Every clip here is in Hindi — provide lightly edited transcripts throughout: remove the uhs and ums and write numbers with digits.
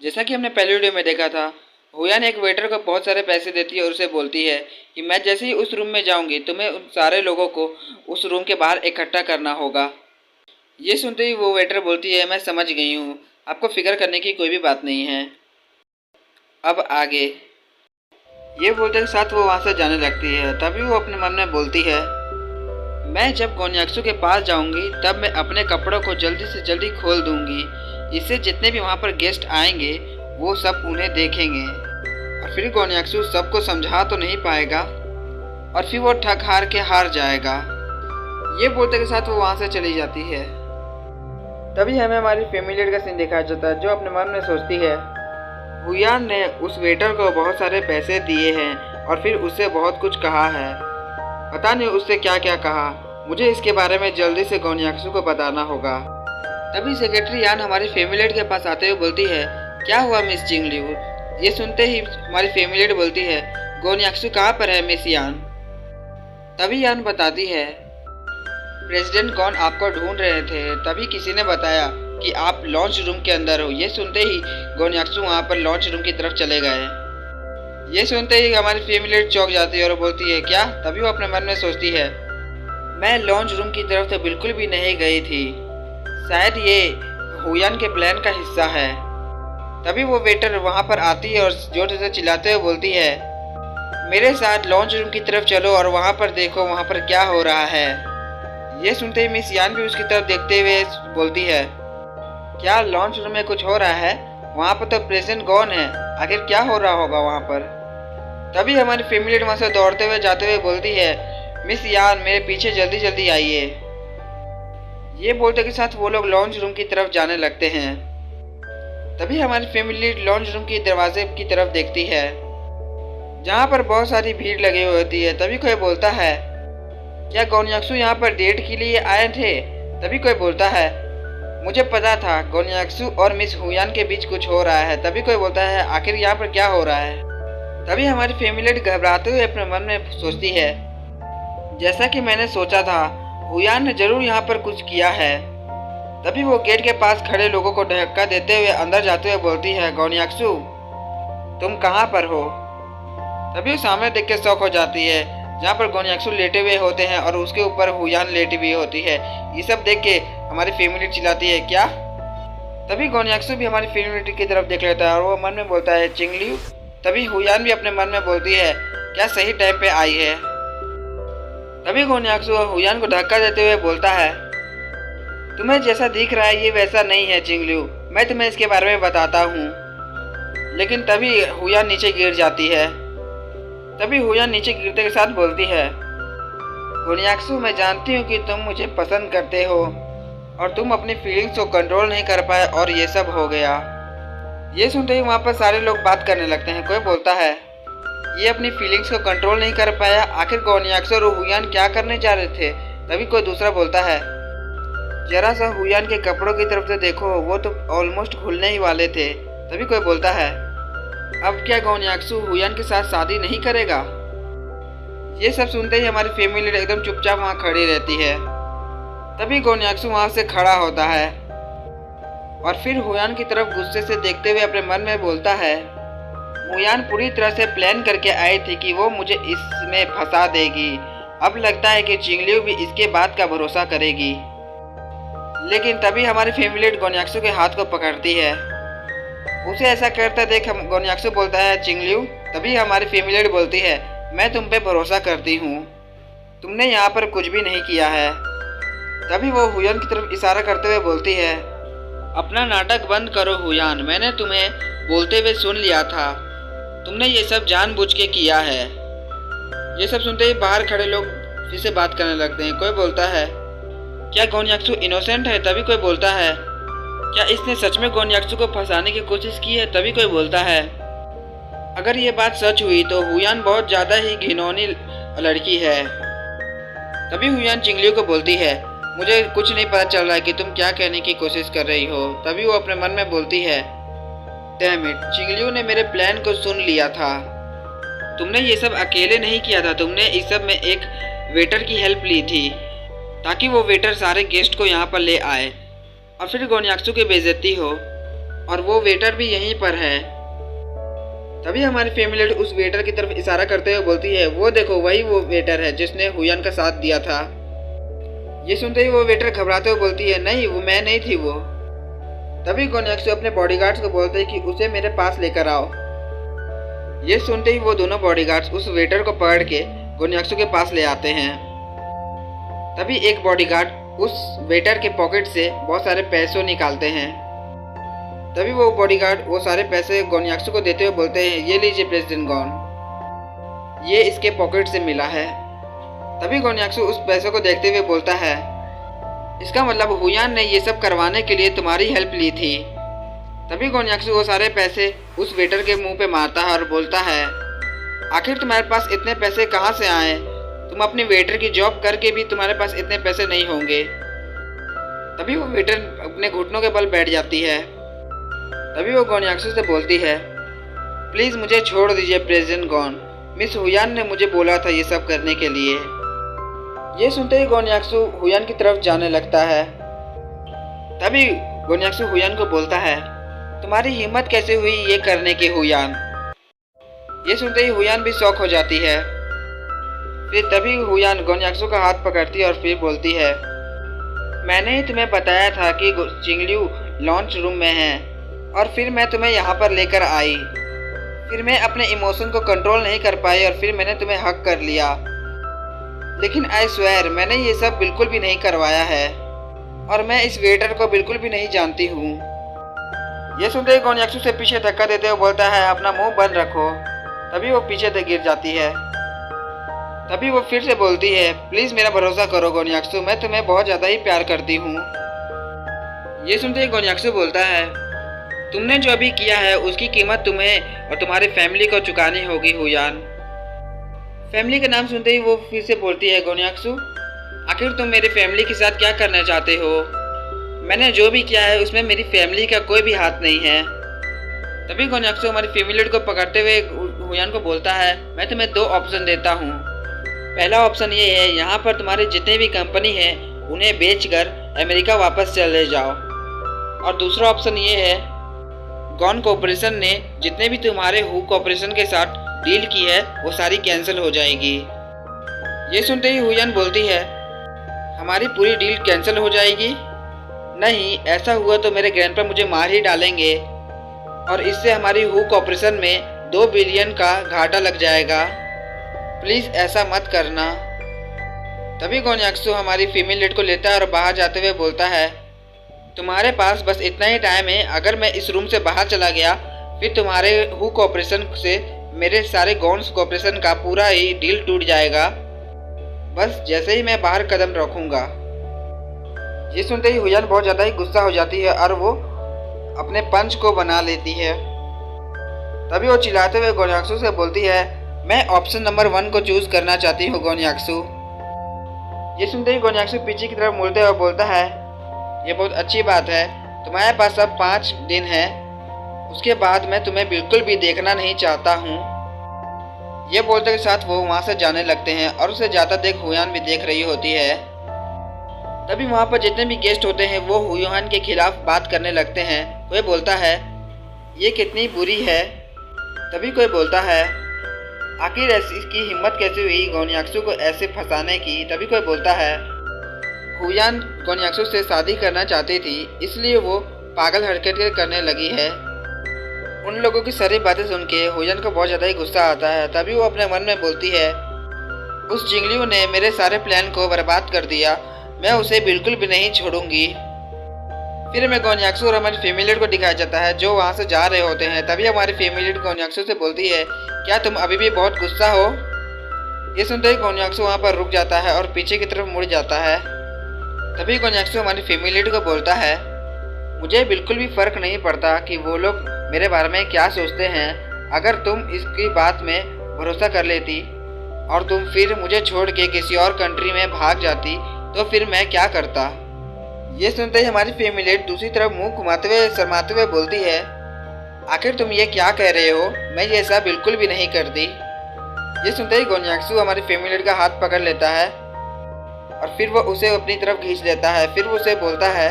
जैसा कि हमने पहले वीडियो में देखा था, हुयान एक वेटर को बहुत सारे पैसे देती है और उसे बोलती है कि मैं जैसे ही उस रूम में जाऊंगी तुम्हें उन सारे लोगों को उस रूम के बाहर इकट्ठा करना होगा। ये सुनते ही वो वेटर बोलती है मैं समझ गई हूँ, आपको फिक्र करने की कोई भी बात नहीं है। अब आगे ये बोलते के साथ वो वहाँ से जाने लगती है। तभी वो अपने मन में बोलती है मैं जब गोन्याक्सू के पास जाऊंगी तब मैं अपने कपड़ों को जल्दी से जल्दी खोल दूंगी। इससे जितने भी वहाँ पर गेस्ट आएंगे वो सब उन्हें देखेंगे और फिर गोन्याक्सू सबको समझा तो नहीं पाएगा और फिर वो ठग हार के हार जाएगा। ये बोलते के साथ वो वहाँ से चली जाती है। तभी हमें हमारी फैमिली का सीन दिखाया जाता है जो अपने मन में सोचती है हुयान ने उस वेटर को बहुत सारे पैसे दिए हैं और फिर उससे बहुत कुछ कहा है। पता नहीं उससे क्या क्या कहा, मुझे इसके बारे में जल्दी से गोन्याक्सू को बताना होगा। तभी सेक्रेटरी यान हमारी फैमिली के पास आते हुए बोलती है क्या हुआ मिस जिंगलिऊ। ये सुनते ही हमारी फैमिली बोलती है गोन्याक्सू कहाँ पर है मिस यान। तभी यान बताती है प्रेसिडेंट गॉन आपको ढूंढ रहे थे, तभी किसी ने बताया कि आप लॉन्च रूम के अंदर हो। ये सुनते ही गोन्याक्सू वहाँ पर लॉन्च रूम की तरफ चले गए। ये सुनते ही हमारी फैमिली चौंक जाती है और बोलती है क्या। तभी वो अपने मन में सोचती है मैं लॉन्च रूम की तरफ तो बिल्कुल भी नहीं गई थी, शायद ये हुयान के प्लान का हिस्सा है। तभी वो वेटर वहाँ पर आती है और जोर से चिल्लाते हुए बोलती है मेरे साथ लॉन्च रूम की तरफ चलो और वहाँ पर देखो वहाँ पर क्या हो रहा है। ये सुनते ही मिस यान भी उसकी तरफ देखते हुए बोलती है क्या लॉन्च रूम में कुछ हो रहा है, वहाँ पर तो प्रेसिडेंट गॉन है, आखिर क्या हो रहा होगा वहाँ पर। तभी हमारी फैमिली वहाँ से दौड़ते हुए जाते हुए बोलती है मिस यान मेरे पीछे जल्दी जल्दी आइए। ये बोलते के साथ वो लोग लॉन्च रूम की तरफ जाने लगते हैं। तभी हमारी फैमिली लॉन्च रूम के दरवाजे की तरफ देखती है जहाँ पर बहुत सारी भीड़ लगी हुई होती है। तभी कोई बोलता है क्या गोन्याक्सू यहाँ पर डेट के लिए आए थे। तभी कोई बोलता है मुझे पता था गोन्याक्सू और मिस हुयान के बीच कुछ हो रहा है। तभी कोई बोलता है आखिर यहाँ पर क्या हो रहा है। तभी हमारी फैमिली घबराते हुए अपने मन में सोचती है जैसा कि मैंने सोचा था हुयान ने जरूर यहाँ पर कुछ किया है। तभी वो गेट के पास खड़े लोगों को धक्का देते हुए अंदर जाते हुए बोलती है गोन्याक्सू तुम कहाँ पर हो। तभी वो सामने देख के शौक हो जाती है जहाँ पर गोन्याक्सू लेटे हुए होते हैं और उसके ऊपर हुयान लेटी हुई होती है। ये सब देख के हमारी फैमिली चिल्लाती है क्या। तभी गोन्याक्सू भी हमारी फैमिली की तरफ देख लेता है और वो मन में बोलता है चिंगलियू। तभी हुयान भी अपने मन में बोलती है क्या सही टाइम पे आई है। तभी गोन्याक्सू हुयान को धक्का देते हुए बोलता है तुम्हें जैसा दिख रहा है ये वैसा नहीं है चिंगलियू, मैं तुम्हें इसके बारे में बताता हूँ। लेकिन तभी हुयान नीचे गिर जाती है। तभी हुयान नीचे गिरते के साथ बोलती है गोन्याक्सू मैं जानती हूँ कि तुम मुझे पसंद करते हो और तुम अपनी फीलिंग्स को कंट्रोल नहीं कर पाए और ये सब हो गया। ये सुनते ही वहाँ पर सारे लोग बात करने लगते हैं। कोई बोलता है ये अपनी फीलिंग्स को कंट्रोल नहीं कर पाया, आखिर गोन्याक्सू और हुयान क्या करने जा रहे थे। तभी कोई दूसरा बोलता है जरा सा हुयान के कपड़ों की तरफ से देखो वो तो ऑलमोस्ट खुलने ही वाले थे। तभी कोई बोलता है अब क्या गोन्याक्सू हुयान के साथ शादी नहीं करेगा। ये सब सुनते ही हमारी फैमिली एकदम चुपचाप वहाँ खड़ी रहती है। तभी गोन्याक्सू वहाँ से खड़ा होता है और फिर हुयान की तरफ गुस्से से देखते हुए अपने मन में बोलता है हुयान पूरी तरह से प्लान करके आई थी कि वो मुझे इसमें फंसा देगी। अब लगता है कि चिंगलियू भी इसके बात का भरोसा करेगी। लेकिन तभी हमारी फैमिली गोन्याक्सू के हाथ को पकड़ती है। उसे ऐसा करता देख हम गोन्याक्सू बोलता है चिंगलियू। तभी हमारी फैमिली बोलती है मैं तुम पे भरोसा करती हूँ, तुमने यहाँ पर कुछ भी नहीं किया है। तभी वो हुयान की तरफ इशारा करते हुए बोलती है अपना नाटक बंद करो हुयान, मैंने तुम्हें बोलते हुए सुन लिया था, तुमने ये सब जानबूझ के किया है। ये सब सुनते ही बाहर खड़े लोग फिर से बात करने लगते हैं। कोई बोलता है क्या गोन्याक्सू इनोसेंट है। तभी कोई बोलता है क्या इसने सच में गोन्याक्सू को फंसाने की कोशिश की है। तभी कोई बोलता है अगर ये बात सच हुई तो हुयान बहुत ज़्यादा ही घिनौनी लड़की है। तभी हुयान चिंगलियू को बोलती है मुझे कुछ नहीं पता चल रहा है कि तुम क्या कहने की कोशिश कर रही हो। तभी वो अपने मन में बोलती है डैम इट, चिंगलियू ने मेरे प्लान को सुन लिया था, तुमने ये सब अकेले नहीं किया था, तुमने इस सब में एक वेटर की हेल्प ली थी ताकि वो वेटर सारे गेस्ट को यहाँ पर ले आए और फिर गोन्याक्सू की बेइज्जती हो। और वो वेटर भी यहीं पर है। तभी हमारी फैमिली उस वेटर की तरफ इशारा करते हुए बोलती है, वो देखो वही वो वेटर है जिसने हुयान का साथ दिया था। ये सुनते ही वो वेटर घबराते हुए बोलती है, नहीं वो मैं नहीं थी वो। तभी गोन्याक्सू अपने बॉडीगार्ड्स को बोलते हैं कि उसे मेरे पास लेकर आओ। ये सुनते ही वो दोनों बॉडीगार्ड्स उस वेटर को पकड़ के गोन्याक्सू के पास ले आते हैं। तभी एक बॉडीगार्ड उस वेटर के पॉकेट से बहुत सारे पैसे निकालते हैं। तभी वो बॉडीगार्ड वो सारे पैसे गोन्याक्सू को देते हुए बोलते हैं, ये लीजिए प्रेसिडेंट गॉन, ये इसके पॉकेट से मिला है। तभी गोन्याक्सू उस पैसे को देखते हुए बोलता है, इसका मतलब हुयान ने ये सब करवाने के लिए तुम्हारी हेल्प ली थी। तभी गोन्याक्सू वो सारे पैसे उस वेटर के मुंह पे मारता है और बोलता है, आखिर तुम्हारे पास इतने पैसे कहाँ से आए? तुम अपनी वेटर की जॉब करके भी तुम्हारे पास इतने पैसे नहीं होंगे। तभी वो वेटर अपने घुटनों के बल बैठ जाती है। तभी वो गोन्याक्सू से बोलती है, प्लीज़ मुझे छोड़ दीजिए प्रेसिडेंट गॉन, मिस हुयान ने मुझे बोला था ये सब करने के लिए। ये सुनते ही गोन्याक्सू हुयान की तरफ जाने लगता है। तभी गोन्याक्सू हुयान को बोलता है, तुम्हारी हिम्मत कैसे हुई ये करने की हुयान? ये सुनते ही हुयान भी शॉक हो जाती है। फिर तभी हुयान गोन्याक्सू का हाथ पकड़ती है और फिर बोलती है, मैंने ही तुम्हें बताया था कि जिंगलिू लॉन्च रूम में है और फिर मैं तुम्हें यहाँ पर लेकर आई। फिर मैं अपने इमोशन को कंट्रोल नहीं कर पाई और फिर मैंने तुम्हें हक कर लिया, लेकिन आई स्वेयर मैंने ये सब बिल्कुल भी नहीं करवाया है और मैं इस वेटर को बिल्कुल भी नहीं जानती हूँ। ये सुनते ही गोन्याक्सू से पीछे धक्का देते हुए बोलता है, अपना मुंह बंद रखो। तभी वो पीछे से गिर जाती है। तभी वो फिर से बोलती है, प्लीज़ मेरा भरोसा करो गोन्याक्सू, मैं तुम्हें बहुत ज़्यादा ही प्यार करती हूँ। ये सुनते ही गोन्याक्सू बोलता है, तुमने जो अभी किया है उसकी कीमत तुम्हें और तुम्हारी फैमिली को चुकानी होगी हुयान। फैमिली का नाम सुनते ही वो फिर से बोलती है, गोन्याक्सू आखिर तुम मेरी फैमिली के साथ क्या करना चाहते हो? मैंने जो भी किया है उसमें मेरी फैमिली का कोई भी हाथ नहीं है। तभी गोन्याक्सू हमारी फैमिली को पकड़ते हुए हुयान को बोलता है, मैं तुम्हें दो ऑप्शन देता हूँ। पहला ऑप्शन ये है, यहाँ पर तुम्हारी जितने भी कंपनी हैं उन्हें बेचकर अमेरिका वापस चले जाओ। और दूसरा ऑप्शन ये है, गॉन कॉर्पोरेशन ने जितने भी तुम्हारे हु कॉर्पोरेशन के साथ डील की है वो सारी कैंसिल हो जाएगी। ये सुनते ही हुयान बोलती है, हमारी पूरी डील कैंसिल हो जाएगी? नहीं, ऐसा हुआ तो मेरे ग्रैंडपा मुझे मार ही डालेंगे और इससे हमारी हु कॉर्पोरेशन में 2 बिलियन का घाटा लग जाएगा। प्लीज़ ऐसा मत करना। तभी गोन्याक्सू हमारी फीमेल लीड को लेता है और बाहर जाते हुए बोलता है, तुम्हारे पास बस इतना ही टाइम है, अगर मैं इस रूम से बाहर चला गया फिर तुम्हारे हु कॉर्पोरेशन से मेरे सारे गॉन्स कॉर्पोरेशन का पूरा ही डील टूट जाएगा, बस जैसे ही मैं बाहर कदम रखूँगा। ये सुनते ही हुयान बहुत ज़्यादा ही गुस्सा हो जाती है और वो अपने पंच को बना लेती है। तभी वो चिल्लाते हुए गोन्याक्सू से बोलती है, मैं ऑप्शन नंबर 1 को चूज़ करना चाहती हूँ गोन्याक्सू। ये सुनते ही गोन्याक्सू पीछे की तरफ मुड़ते हुए बोलता है, ये बहुत अच्छी बात है, तुम्हारे पास अब 5 दिन है, उसके बाद मैं तुम्हें बिल्कुल भी देखना नहीं चाहता हूँ। ये बोलते के साथ वो वहाँ से जाने लगते हैं और उसे जाता देख हुयान भी देख रही होती है। तभी वहाँ पर जितने भी गेस्ट होते हैं वो हुयान के खिलाफ बात करने लगते हैं। कोई बोलता है, ये कितनी बुरी है। तभी कोई बोलता है, आखिर ऐसी इसकी हिम्मत कैसे हुई गोन्याक्सू को ऐसे फंसाने की। तभी कोई बोलता है, हुयान गोन्याक्सू से शादी करना चाहती थी इसलिए वो पागल हरकतें करने लगी है। उन लोगों की सारी बातें सुन के हुयान को बहुत ज़्यादा ही गुस्सा आता है। तभी वो अपने मन में बोलती है, उस जिंगलियों ने मेरे सारे प्लान को बर्बाद कर दिया, मैं उसे बिल्कुल भी नहीं छोड़ूंगी। फिर हमें गोन्याक्सू और हमारी फैमिली को दिखाया जाता है जो वहाँ से जा रहे होते हैं। तभी हमारी फैमिली गोन्याक्सू से बोलती है, क्या तुम अभी भी बहुत गुस्सा हो? ये सुनते ही गोन्याक्सू वहाँ पर रुक जाता है और पीछे की तरफ मुड़ जाता है। तभी गोन्याक्सू हमारी फैमिली को बोलता है, मुझे बिल्कुल भी फ़र्क नहीं पड़ता कि वो लोग मेरे बारे में क्या सोचते हैं। अगर तुम इसकी बात में भरोसा कर लेती और तुम फिर मुझे छोड़ के किसी और कंट्री में भाग जाती तो फिर मैं क्या करता। ये सुनते ही हमारी फैमिली दूसरी तरफ मुंह घुमाते हुए शर्माते हुए बोलती है, आखिर तुम ये क्या कह रहे हो, मैं ये ऐसा बिल्कुल भी नहीं करती। ये सुनते ही गोन्याक्सू हमारी फैमिली का हाथ पकड़ लेता है और फिर वो उसे अपनी तरफ खींच लेता है। फिर वो उसे बोलता है,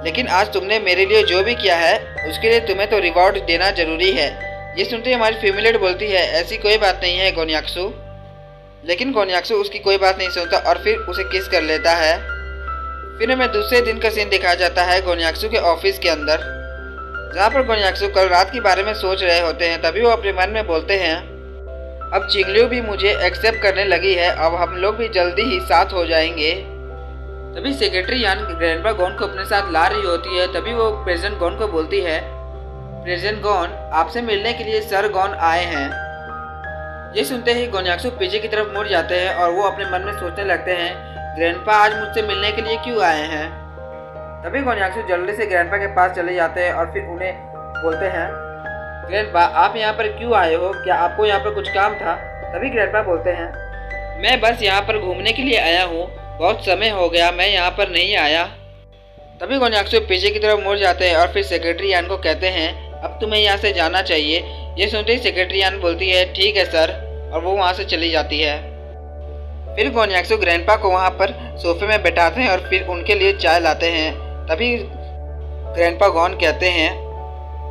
लेकिन आज तुमने मेरे लिए जो भी किया है उसके लिए तुम्हें तो रिवॉर्ड देना जरूरी है। ये सुनते ही हमारी फीमेल बोलती है, ऐसी कोई बात नहीं है गोन्याक्सु। लेकिन गोन्याक्सु उसकी कोई बात नहीं सुनता और फिर उसे किस कर लेता है। फिर हमें दूसरे दिन का सीन दिखाया जाता है गोन्याक्सु के ऑफिस के अंदर, जहाँ पर गोन्याक्सु कल रात के बारे में सोच रहे होते हैं। तभी वो अपने मन में बोलते हैं, अब चिंगलियो भी मुझे एक्सेप्ट करने लगी है, अब हम लोग भी जल्दी ही साथ हो जाएंगे। तभी सेक्रेटरी यान ग्रैंडपा गॉन को अपने साथ ला रही होती है। तभी वो प्रेसिडेंट गॉन को बोलती है, प्रेसिडेंट गॉन आपसे मिलने के लिए सर गॉन आए हैं। ये सुनते ही गोन्याक्सु पीछे की तरफ मुड़ जाते हैं और वो अपने मन में सोचने लगते हैं, ग्रैंडपा आज मुझसे मिलने के लिए क्यों आए हैं। तभी गोन्याक्सु जल्दी से ग्रैंडपा के पास चले जाते हैं और फिर उन्हें बोलते हैं, ग्रैंडपा आप यहाँ पर क्यों आए हो, क्या आपको यहाँ पर कुछ काम था। तभी ग्रैंडपा बोलते हैं, मैं बस यहाँ पर घूमने के लिए आया हूँ, बहुत समय हो गया मैं यहाँ पर नहीं आया। तभी गोन्याक्सु पीछे की तरफ मुड़ जाते हैं और फिर सेक्रेटरी यान को कहते हैं, अब तुम्हें यहाँ से जाना चाहिए। ये सुनते ही सेक्रेटरी यान बोलती है, ठीक है सर, और वो वहाँ से चली जाती है। फिर गोन्याक्सु ग्रैंडपा को वहाँ पर सोफे में बैठाते हैं और फिर उनके लिए चाय लाते हैं। तभी ग्रैंडपा गॉन कहते हैं,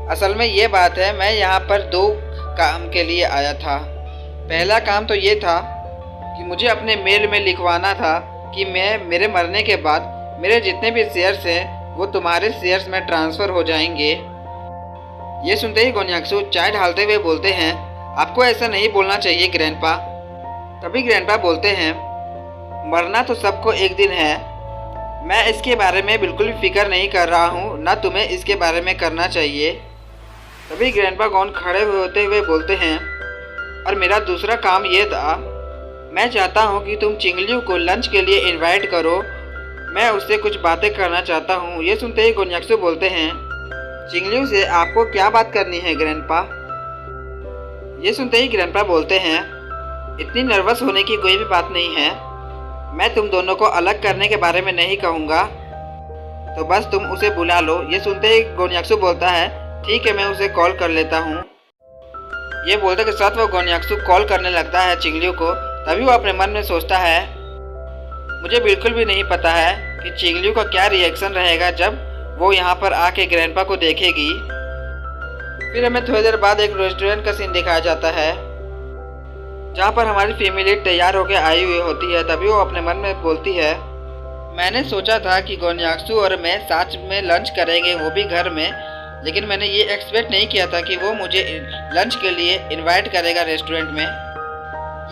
असल में ये बात है, मैं यहाँ पर 2 काम के लिए आया था। पहला काम तो ये था कि मुझे अपने मेल में लिखवाना था कि मेरे मरने के बाद मेरे जितने भी शेयर्स हैं वो तुम्हारे शेयर्स में ट्रांसफ़र हो जाएंगे। ये सुनते ही गोन्याक्सु चाय ढालते हुए बोलते हैं, आपको ऐसा नहीं बोलना चाहिए ग्रैंडपा। तभी ग्रैंडपा बोलते हैं, मरना तो सबको एक दिन है, मैं इसके बारे में बिल्कुल भी फिक्र नहीं कर रहा हूँ, ना तुम्हें इसके बारे में करना चाहिए। तभी ग्रैंडपा गॉन खड़े होते हुए बोलते हैं, और मेरा दूसरा काम ये था, मैं चाहता हूँ कि तुम चिंगलियो को लंच के लिए इनवाइट करो, मैं उससे कुछ बातें करना चाहता हूँ। ये सुनते ही गोन्याक्सु बोलते हैं, चिंगलियो से आपको क्या बात करनी है ग्रैंडपा। ये सुनते ही ग्रैंडपा बोलते हैं, इतनी नर्वस होने की कोई भी बात नहीं है, मैं तुम दोनों को अलग करने के बारे में नहीं कहूँगा, तो बस तुम उसे बुला लो। ये सुनते ही गोन्याक्सु बोलता है, ठीक है मैं उसे कॉल कर लेता हूँ। ये बोलते के साथ वो गोन्याक्सु कॉल करने लगता है चिंगलियो को। तभी वो अपने मन में सोचता है, मुझे बिल्कुल भी नहीं पता है कि चिंगलियो का क्या रिएक्शन रहेगा जब वो यहाँ पर आके ग्रैंडपा को देखेगी। फिर हमें थोड़ी देर बाद एक रेस्टोरेंट का सीन दिखाया जाता है, जहाँ पर हमारी फैमिली तैयार होकर आई हुई होती है। तभी वो अपने मन में बोलती है, मैंने सोचा था कि गोन्याक्सु और मैं साथ में लंच करेंगे, वो भी घर में, लेकिन मैंने ये एक्सपेक्ट नहीं किया था कि वो मुझे लंच के लिए इनवाइट करेगा रेस्टोरेंट में।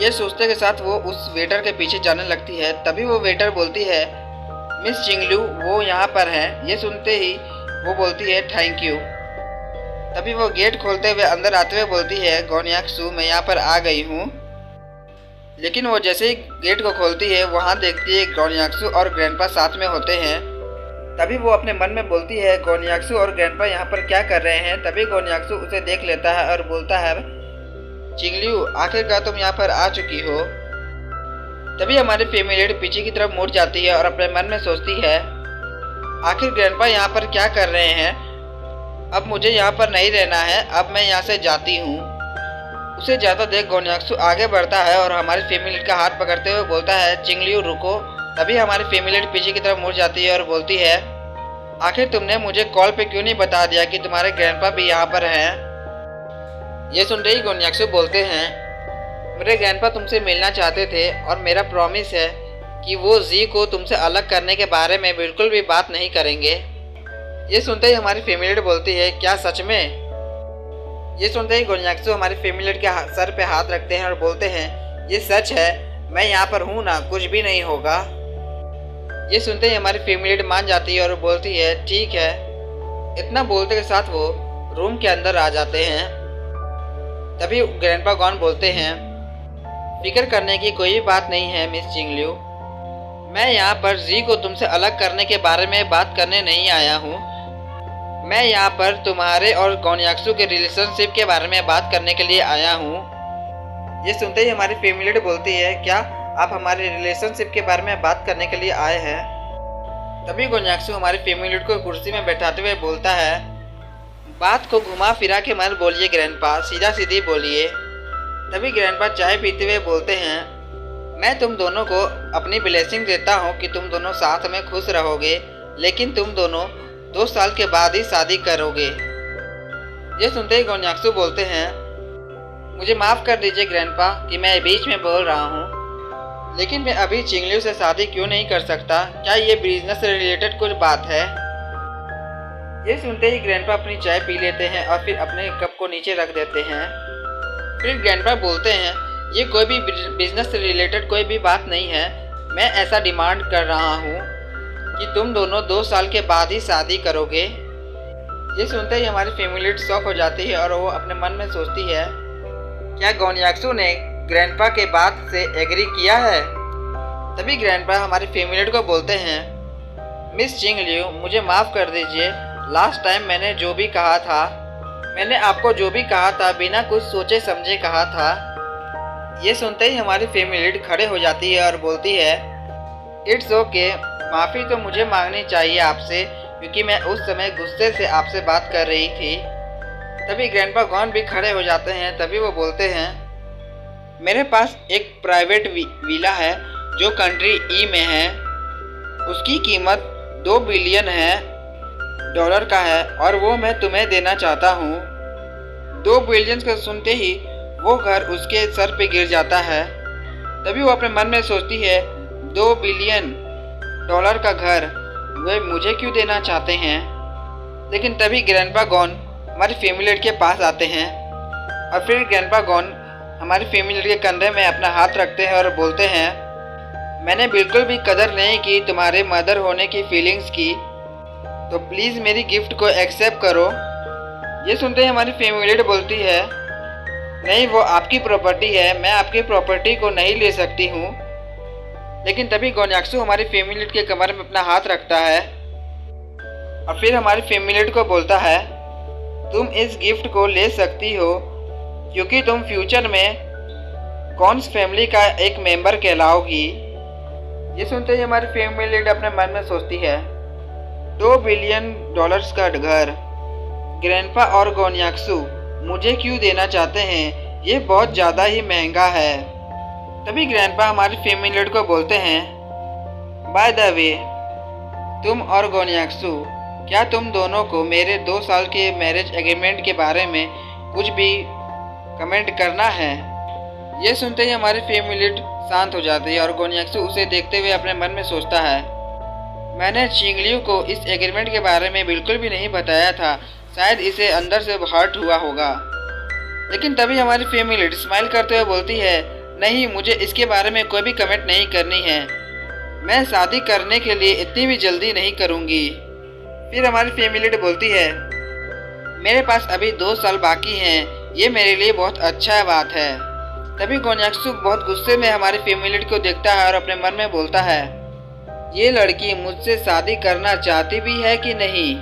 ये सोचते के साथ वो उस वेटर के पीछे जाने लगती है। तभी वो वेटर बोलती है, मिस चिंगलियो वो यहाँ पर है। ये सुनते ही वो बोलती है, थैंक यू। तभी वो गेट खोलते हुए अंदर आते हुए बोलती है, गोन्याक्सु मैं यहाँ पर आ गई हूँ। लेकिन वो जैसे ही गेट को खोलती है वहाँ देखती है गोन्याक्सु और ग्रैंडपा साथ में होते हैं। तभी वो अपने मन में बोलती है, गोन्याक्सु और ग्रैंडपा यहाँ पर क्या कर रहे हैं। तभी गोन्याक्सु उसे देख लेता है और बोलता है, चिंगलियो आखिरकार तुम यहाँ पर आ चुकी हो। तभी हमारी फैमिली पीछे की तरफ मुड़ जाती है और अपने मन में सोचती है, आखिर ग्रैंडपा यहाँ पर क्या कर रहे हैं, अब मुझे यहाँ पर नहीं रहना है, अब मैं यहाँ से जाती हूँ। उसे ज़्यादा देख गोन्याक्सु आगे बढ़ता है और हमारी फैमिली का हाथ पकड़ते हुए बोलता है, चिंगलियो रुको। तभी हमारी फैमिली पीछे की तरफ मुड़ जाती है और बोलती है, आखिर तुमने मुझे कॉल पे क्यों नहीं बता दिया कि तुम्हारे ग्रैंडपा भी यहाँ पर हैं। ये सुनते ही गोन्याक्सु बोलते हैं, मेरे ग्रैंडपा तुमसे मिलना चाहते थे और मेरा प्रॉमिस है कि वो जी को तुमसे अलग करने के बारे में बिल्कुल भी बात नहीं करेंगे। ये सुनते ही हमारी फैमिली बोलती है, क्या सच में। ये सुनते ही गोन्याक्सु हमारी फैमिली के सर पे हाथ रखते हैं और बोलते हैं, ये सच है, मैं यहाँ पर हूँ ना, कुछ भी नहीं होगा। ये सुनते ही हमारी फैमिली मान जाती है और बोलती है, ठीक है। इतना बोलते के साथ वो रूम के अंदर आ जाते हैं। तभी ग्रैंडपा गॉन बोलते हैं, फिक्र करने की कोई बात नहीं है मिस चिंगलियो, मैं यहाँ पर जी को तुमसे अलग करने के बारे में बात करने नहीं आया हूँ, मैं यहाँ पर तुम्हारे और गोन्याक्सु के रिलेशनशिप के बारे में बात करने के लिए आया हूँ। ये सुनते ही हमारी फैमिली बोलती है, क्या आप हमारे रिलेशनशिप के बारे में बात करने के लिए आए हैं। तभी गोन्याक्सु हमारी फैमिली को कुर्सी में बैठाते हुए बोलता है, बात को घुमा फिरा के मत बोलिए ग्रैंडपा, सीधा सीधी बोलिए। तभी ग्रैंडपा चाय पीते हुए बोलते हैं, मैं तुम दोनों को अपनी ब्लेसिंग देता हूँ कि तुम दोनों साथ में खुश रहोगे, लेकिन तुम दोनों 2 साल के बाद ही शादी करोगे। ये सुनते ही गोन्याक्सू बोलते हैं, मुझे माफ़ कर दीजिए ग्रैंडपा कि मैं बीच में बोल रहा हूँ, लेकिन मैं अभी चिंगलियों से शादी क्यों नहीं कर सकता? क्या ये बिजनेस से रिलेटेड कुछ बात है? ये सुनते ही ग्रैंडपा अपनी चाय पी लेते हैं और फिर अपने कप को नीचे रख देते हैं। फिर ग्रैंडपा बोलते हैं, ये कोई भी बिजनेस से रिलेटेड कोई भी बात नहीं है। मैं ऐसा डिमांड कर रहा हूँ कि तुम दोनों 2 साल के बाद ही शादी करोगे। ये सुनते ही हमारी फैमिली शॉक हो जाती है और वो अपने मन में सोचती है, क्या गोन्याक्सू ने ग्रैंडपा के बात से एग्री किया है? तभी ग्रैंडपा हमारी फैमिली को बोलते हैं, मिस चिंगलियो, मुझे माफ़ कर दीजिए। लास्ट टाइम मैंने जो भी कहा था, मैंने आपको जो भी कहा था बिना कुछ सोचे समझे कहा था। ये सुनते ही हमारी फैमिली खड़े हो जाती है और बोलती है, इट्स ओके, माफ़ी तो मुझे मांगनी चाहिए आपसे, क्योंकि मैं उस समय गुस्से से आपसे बात कर रही थी। तभी ग्रैंडपा गॉन भी खड़े हो जाते हैं। तभी वो बोलते हैं, मेरे पास एक प्राइवेट विला है जो कंट्री ई में है। उसकी कीमत $2 बिलियन डॉलर का है और वो मैं तुम्हें देना चाहता हूँ। 2 बिलियन का सुनते ही वो घर उसके सर पे गिर जाता है। तभी वो अपने मन में सोचती है, $2 बिलियन का घर वे मुझे क्यों देना चाहते हैं? लेकिन तभी ग्रैंडपा गॉन हमारी फैमिली के पास आते हैं और फिर ग्रैंडपा गॉन हमारी फैमिली के कंधे में अपना हाथ रखते हैं और बोलते हैं, मैंने बिल्कुल भी कदर नहीं की तुम्हारे मदर होने की फीलिंग्स की, तो प्लीज़ मेरी गिफ्ट को एक्सेप्ट करो। ये सुनते ही हमारी फैमिली बोलती है, नहीं, वो आपकी प्रॉपर्टी है, मैं आपकी प्रॉपर्टी को नहीं ले सकती हूँ। लेकिन तभी गोन्याक्सू हमारी फैमिली के कमर में अपना हाथ रखता है और फिर हमारी फैमिली को बोलता है, तुम इस गिफ्ट को ले सकती हो क्योंकि तुम फ्यूचर में कॉन्स फैमिली का एक मेंबर कहलाओगी। ये सुनते ही हमारी फैमिली अपने मन में सोचती है, $2 बिलियन का घर ग्रैंडपा और गोन्याक्सू मुझे क्यों देना चाहते हैं? ये बहुत ज़्यादा ही महंगा है। तभी ग्रैंडपा हमारी फैमिली को बोलते हैं, बाय द वे, तुम और गोन्याक्सू, क्या तुम दोनों को मेरे 2 साल के मैरिज एग्रीमेंट के बारे में कुछ भी कमेंट करना है? ये सुनते ही हमारी फैमिली शांत हो जाती है और गोन्याक्सू उसे देखते हुए अपने मन में सोचता है, मैंने चिंगलियों को इस एग्रीमेंट के बारे में बिल्कुल भी नहीं बताया था, शायद इसे अंदर से हर्ट हुआ होगा। लेकिन तभी हमारी फैमिली स्माइल करते हुए बोलती है, नहीं, मुझे इसके बारे में कोई भी कमेंट नहीं करनी है, मैं शादी करने के लिए इतनी भी जल्दी नहीं करूँगी। फिर हमारी फैमिली बोलती है, मेरे पास अभी 2 साल बाकी हैं, ये मेरे लिए बहुत अच्छा बात है। तभी गोन्याक्सू बहुत गुस्से में हमारी फैमिली को देखता है और अपने मन में बोलता है, ये लड़की मुझसे शादी करना चाहती भी है कि नहीं?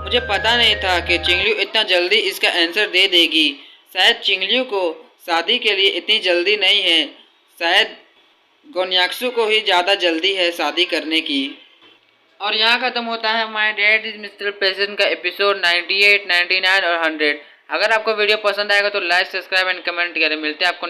मुझे पता नहीं था कि चिंगलियों इतना जल्दी इसका आंसर दे देगी। शायद चिंगलियों को शादी के लिए इतनी जल्दी नहीं है, शायद गोन्याक्सू को ही ज़्यादा जल्दी है शादी करने की। और यहाँ ख़त्म होता है my dad is mister present का एपिसोड 98, 99 और 100। अगर आपको वीडियो पसंद आएगा तो लाइक, सब्सक्राइब एंड कमेंट करें। मिलते हैं आपको